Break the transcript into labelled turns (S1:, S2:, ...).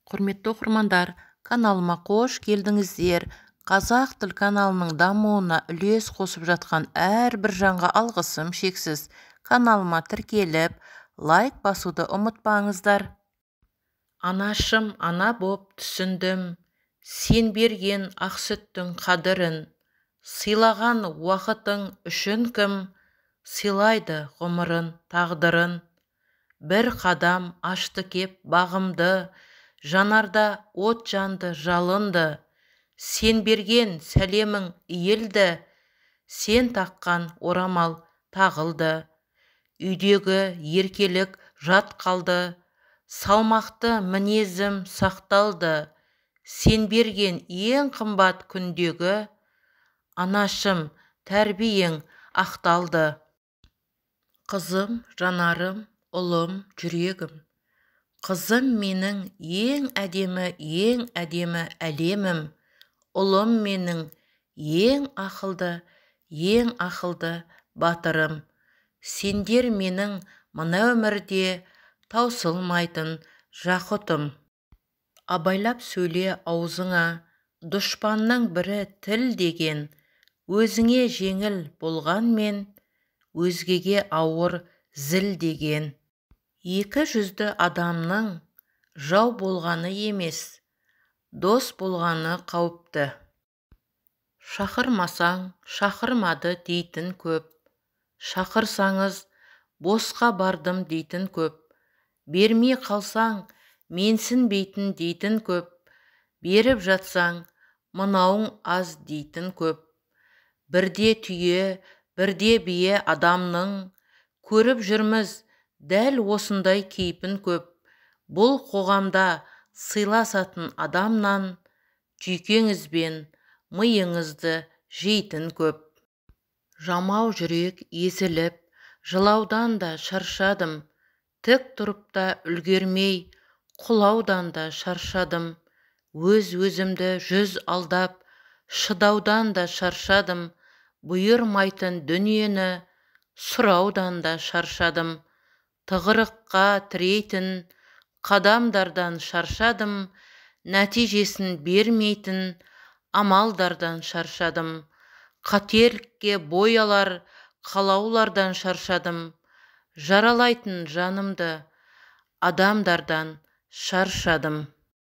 S1: Құрметті оқырмандар, каналыма қош келдіңіздер. Қазақ тіл каналының дамуына үлес қосып жатқан әрбір жанға алғысым шексіз. Каналыма тіркеліп, лайк басуды ұмытпаңыздар. Анашым, ана боп түсіндім, сен берген ақ сүттің қадірін. Сыйлаған уақытың үшін кім сыйлайды ғұмырын, тағдырын. Бір қадам ашты кеп бағымды, жанарда от жанды, жалынды. Сен берген сәлемің иілді, сен таққан орамал тағылды. Үйдегі еркелік жат қалды, салмақты мінезім сақталды. Сен берген ең қымбат күндегі, анашым, тәрбиең ақталды. Қызым, жанарым, ұлым, жүрегім. Қызым менің ең әдемі әлемім. Ұлым менің ең ақылды батырым. Сендер менің мына өмірде таусылмайтын жақұтым. Абайлап сөйле аузыңа, дұшпанның бірі тіл деген. Өзіңе жеңіл болғанмен, өзгеге ауыр зіл деген. Екі жүзді адамның жау болғаны емес, дос болғаны қауіпті. Шақырмасаң, шақырмады дейтін көп. Шақырсаңыз, босқа бардым дейтін көп. Бермей қалсаң, менсінбейтін дейтін көп. Беріп жатсаң, мынауың аз дейтін көп. Бірде түйе, бірде бие адамның, көріп жүрміз дәл осындай кейпін көп. Бұл қоғамда сыйласатын адамнан, жүйкеңізбен миыңызды жейтін көп. Жамау жүрек езіліп, жылаудан да шаршадым. Тік тұрып та үлгермей, құлаудан да шаршадым. Өз-өзімді жүз алдап, шыдаудан да шаршадым. Бұйырмайтын дүниені сұраудан да шаршадым. Тығырыққа тірейтін қадамдардан шаршадым. Нәтижесін бермейтін амалдардан шаршадым. Қателікке бой алар қалаулардан шаршадым. Жаралайтын жанымды адамдардан шаршадым.